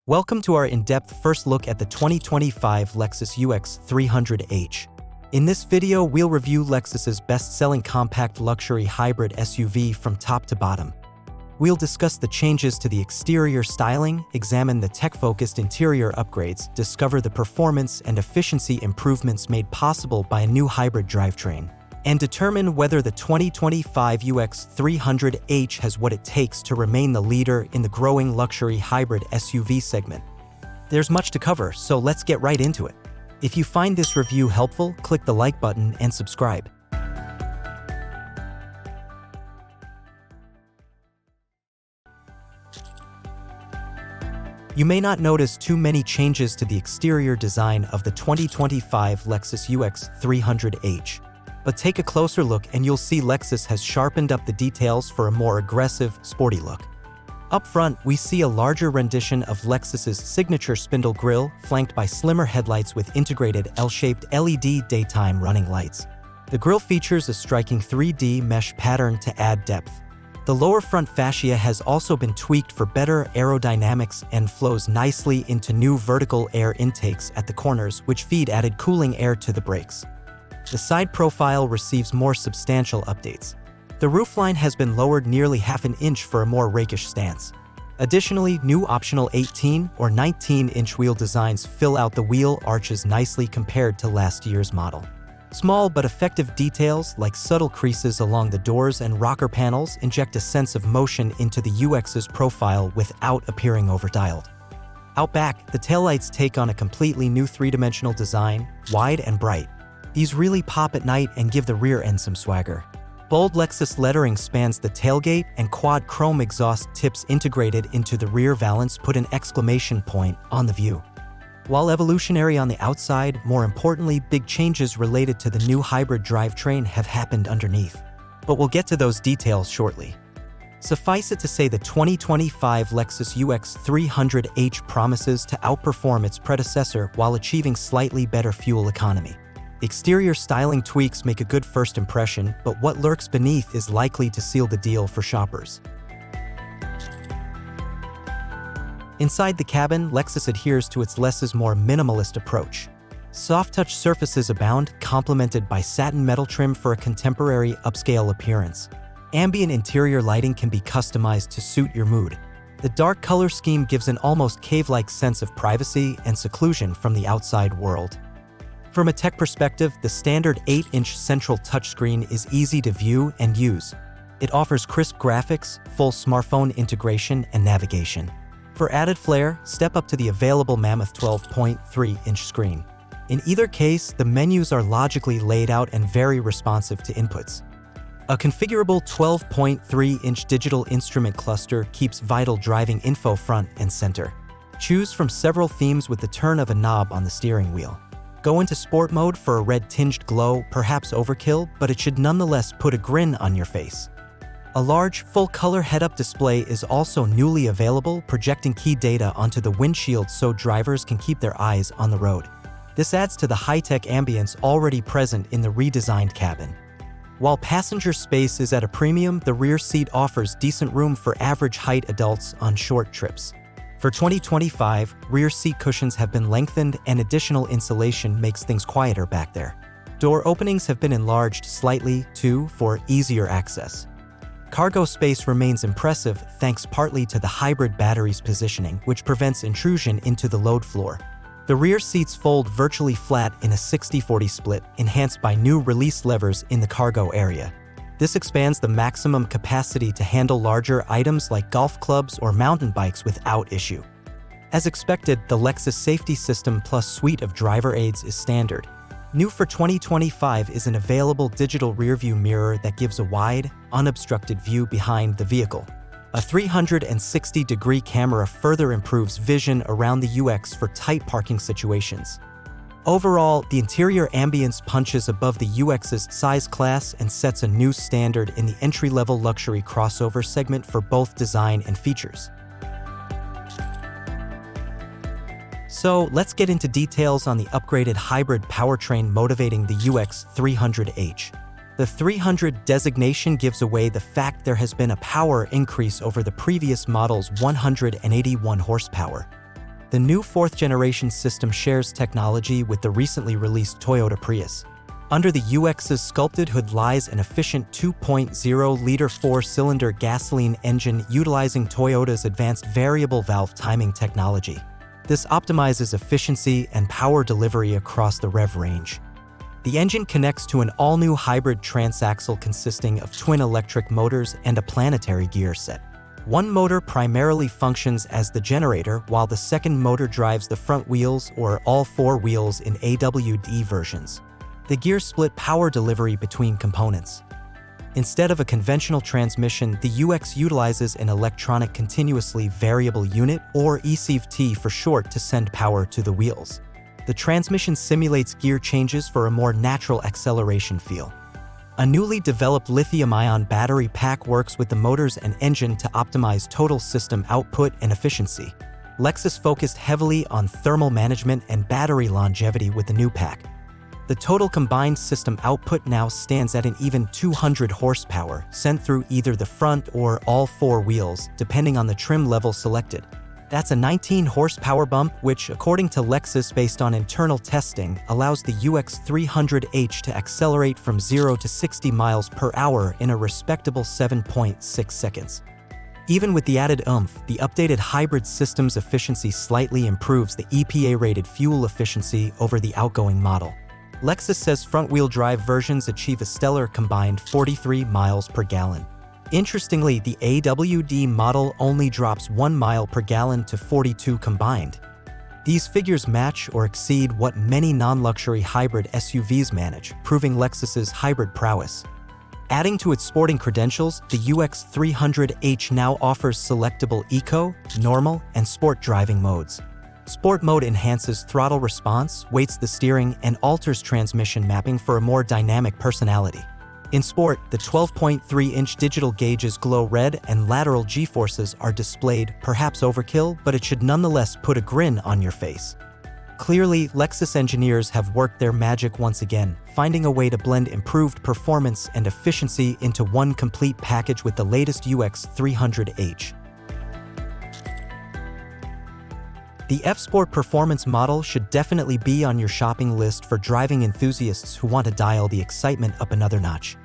Welcome to our in-depth first look at the 2025 Lexus UX 300h. In this video, we'll review Lexus's best-selling compact luxury hybrid SUV from top to bottom. We'll discuss the changes to the exterior styling, examine the tech-focused interior upgrades, discover the performance and efficiency improvements made possible by a new hybrid drivetrain, and determine whether the 2025 UX 300h has what it takes to remain the leader in the growing luxury hybrid SUV segment. There's much to cover, so let's get right into it. If you find this review helpful, click the like button and subscribe. You may not notice too many changes to the exterior design of the 2025 Lexus UX 300h. But take a closer look and you'll see Lexus has sharpened up the details for a more aggressive, sporty look. Up front, we see a larger rendition of Lexus's signature spindle grille, flanked by slimmer headlights with integrated L-shaped LED daytime running lights. The grille features a striking 3D mesh pattern to add depth. The lower front fascia has also been tweaked for better aerodynamics and flows nicely into new vertical air intakes at the corners, which feed added cooling air to the brakes. The side profile receives more substantial updates. The roofline has been lowered nearly half an inch for a more rakish stance. Additionally, new optional 18 or 19-inch wheel designs fill out the wheel arches nicely compared to last year's model. Small but effective details like subtle creases along the doors and rocker panels inject a sense of motion into the UX's profile without appearing overdialed. Out back, the taillights take on a completely new three-dimensional design, wide and bright. These really pop at night and give the rear end some swagger. Bold Lexus lettering spans the tailgate, and quad chrome exhaust tips integrated into the rear valance put an exclamation point on the view. While evolutionary on the outside, more importantly, big changes related to the new hybrid drivetrain have happened underneath. But we'll get to those details shortly. Suffice it to say, the 2025 Lexus UX 300h promises to outperform its predecessor while achieving slightly better fuel economy. Exterior styling tweaks make a good first impression, but what lurks beneath is likely to seal the deal for shoppers. Inside the cabin, Lexus adheres to its less is more minimalist approach. Soft-touch surfaces abound, complemented by satin metal trim for a contemporary, upscale appearance. Ambient interior lighting can be customized to suit your mood. The dark color scheme gives an almost cave-like sense of privacy and seclusion from the outside world. From a tech perspective, the standard 8-inch central touchscreen is easy to view and use. It offers crisp graphics, full smartphone integration, and navigation. For added flair, step up to the available Mammoth 12.3-inch screen. In either case, the menus are logically laid out and very responsive to inputs. A configurable 12.3-inch digital instrument cluster keeps vital driving info front and center. Choose from several themes with the turn of a knob on the steering wheel. Go into sport mode for a red-tinged glow, perhaps overkill, but it should nonetheless put a grin on your face. A large, full-color head-up display is also newly available, projecting key data onto the windshield so drivers can keep their eyes on the road. This adds to the high-tech ambience already present in the redesigned cabin. While passenger space is at a premium, the rear seat offers decent room for average-height adults on short trips. For 2025, rear seat cushions have been lengthened and additional insulation makes things quieter back there. Door openings have been enlarged slightly, too, for easier access. Cargo space remains impressive thanks partly to the hybrid battery's positioning, which prevents intrusion into the load floor. The rear seats fold virtually flat in a 60-40 split, enhanced by new release levers in the cargo area. This expands the maximum capacity to handle larger items like golf clubs or mountain bikes without issue. As expected, the Lexus Safety System Plus suite of driver aids is standard. New for 2025 is an available digital rearview mirror that gives a wide, unobstructed view behind the vehicle. A 360-degree camera further improves vision around the UX for tight parking situations. Overall, the interior ambience punches above the UX's size class and sets a new standard in the entry-level luxury crossover segment for both design and features. So, let's get into details on the upgraded hybrid powertrain motivating the UX 300h. The 300 designation gives away the fact there has been a power increase over the previous model's 181 horsepower. The new fourth-generation system shares technology with the recently released Toyota Prius. Under the UX's sculpted hood lies an efficient 2.0-liter four-cylinder gasoline engine utilizing Toyota's advanced variable valve timing technology. This optimizes efficiency and power delivery across the rev range. The engine connects to an all-new hybrid transaxle consisting of twin electric motors and a planetary gear set. One motor primarily functions as the generator, while the second motor drives the front wheels or all four wheels in AWD versions. The gears split power delivery between components. Instead of a conventional transmission, the UX utilizes an electronic continuously variable unit, or ECVT for short, to send power to the wheels. The transmission simulates gear changes for a more natural acceleration feel. A newly developed lithium-ion battery pack works with the motors and engine to optimize total system output and efficiency. Lexus focused heavily on thermal management and battery longevity with the new pack. The total combined system output now stands at an even 200 horsepower, sent through either the front or all four wheels, depending on the trim level selected. That's a 19 horsepower bump, which, according to Lexus based on internal testing, allows the UX 300h to accelerate from 0 to 60 miles per hour in a respectable 7.6 seconds. Even with the added oomph, the updated hybrid system's efficiency slightly improves the EPA-rated fuel efficiency over the outgoing model. Lexus says front-wheel drive versions achieve a stellar combined 43 miles per gallon. Interestingly, the AWD model only drops 1 mile per gallon to 42 combined. These figures match or exceed what many non-luxury hybrid SUVs manage, proving Lexus's hybrid prowess. Adding to its sporting credentials, the UX 300h now offers selectable Eco, Normal, and Sport driving modes. Sport mode enhances throttle response, weights the steering, and alters transmission mapping for a more dynamic personality. In Sport, the 12.3-inch digital gauges glow red and lateral G-forces are displayed, perhaps overkill, but it should nonetheless put a grin on your face. Clearly, Lexus engineers have worked their magic once again, finding a way to blend improved performance and efficiency into one complete package with the latest UX 300h. The F-Sport performance model should definitely be on your shopping list for driving enthusiasts who want to dial the excitement up another notch.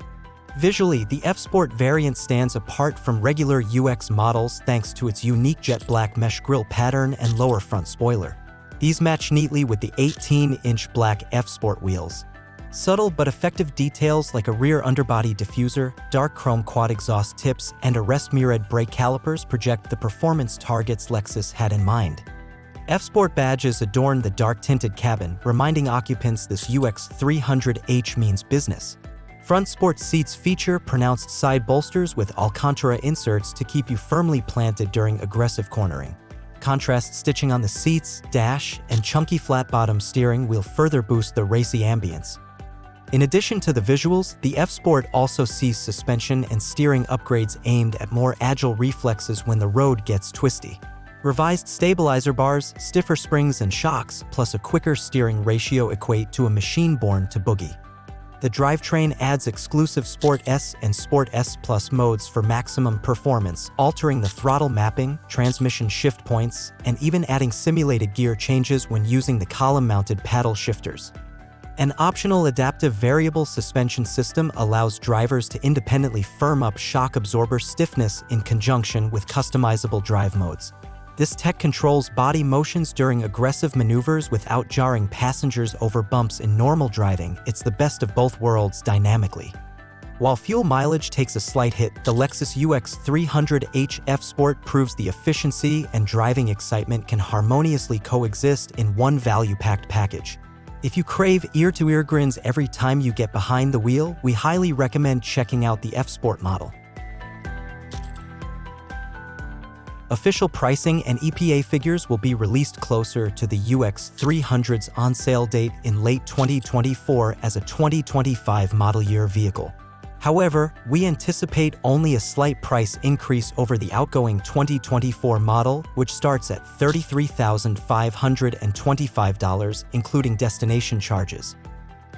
Visually, the F-Sport variant stands apart from regular UX models thanks to its unique jet black mesh grille pattern and lower front spoiler. These match neatly with the 18-inch black F-Sport wheels. Subtle but effective details like a rear underbody diffuser, dark chrome quad exhaust tips, and arrest mirrored brake calipers project the performance targets Lexus had in mind. F-Sport badges adorn the dark-tinted cabin, reminding occupants this UX 300h means business. Front sport seats feature pronounced side bolsters with Alcantara inserts to keep you firmly planted during aggressive cornering. Contrast stitching on the seats, dash, and chunky flat-bottom steering wheel further boost the racy ambience. In addition to the visuals, the F-Sport also sees suspension and steering upgrades aimed at more agile reflexes when the road gets twisty. Revised stabilizer bars, stiffer springs and shocks, plus a quicker steering ratio equate to a machine born to boogie. The drivetrain adds exclusive Sport S and Sport S Plus modes for maximum performance, altering the throttle mapping, transmission shift points, and even adding simulated gear changes when using the column-mounted paddle shifters. An optional adaptive variable suspension system allows drivers to independently firm up shock absorber stiffness in conjunction with customizable drive modes. This tech controls body motions during aggressive maneuvers without jarring passengers over bumps in normal driving. It's the best of both worlds dynamically. While fuel mileage takes a slight hit, the Lexus UX 300h F-Sport proves the efficiency and driving excitement can harmoniously coexist in one value-packed package. If you crave ear-to-ear grins every time you get behind the wheel, we highly recommend checking out the F-Sport model. Official pricing and EPA figures will be released closer to the UX 300's on-sale date in late 2024 as a 2025 model year vehicle. However, we anticipate only a slight price increase over the outgoing 2024 model, which starts at $33,525, including destination charges.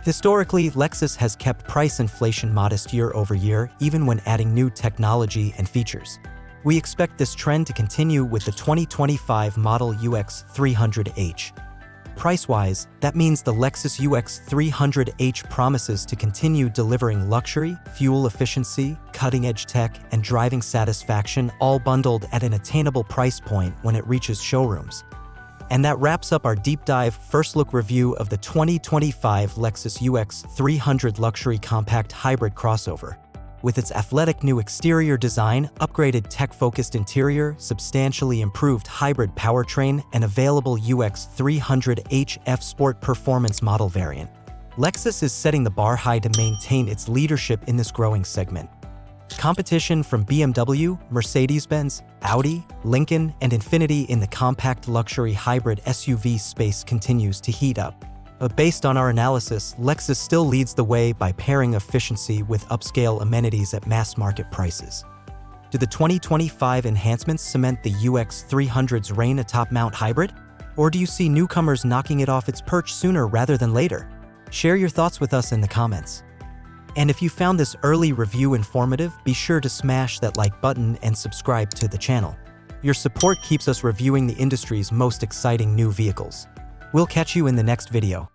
Historically, Lexus has kept price inflation modest year over year, even when adding new technology and features. We expect this trend to continue with the 2025 model UX 300h. Price-wise, that means the Lexus UX 300h promises to continue delivering luxury, fuel efficiency, cutting-edge tech, and driving satisfaction, all bundled at an attainable price point when it reaches showrooms. And that wraps up our deep dive first look review of the 2025 Lexus UX 300 luxury compact hybrid crossover. With its athletic new exterior design, upgraded tech-focused interior, substantially improved hybrid powertrain, and available UX 300h F-Sport performance model variant, Lexus is setting the bar high to maintain its leadership in this growing segment. Competition from BMW, Mercedes-Benz, Audi, Lincoln, and Infiniti in the compact luxury hybrid SUV space continues to heat up. But based on our analysis, Lexus still leads the way by pairing efficiency with upscale amenities at mass-market prices. Do the 2025 enhancements cement the UX 300's reign atop Mount Hybrid? Or do you see newcomers knocking it off its perch sooner rather than later? Share your thoughts with us in the comments. And if you found this early review informative, be sure to smash that like button and subscribe to the channel. Your support keeps us reviewing the industry's most exciting new vehicles. We'll catch you in the next video.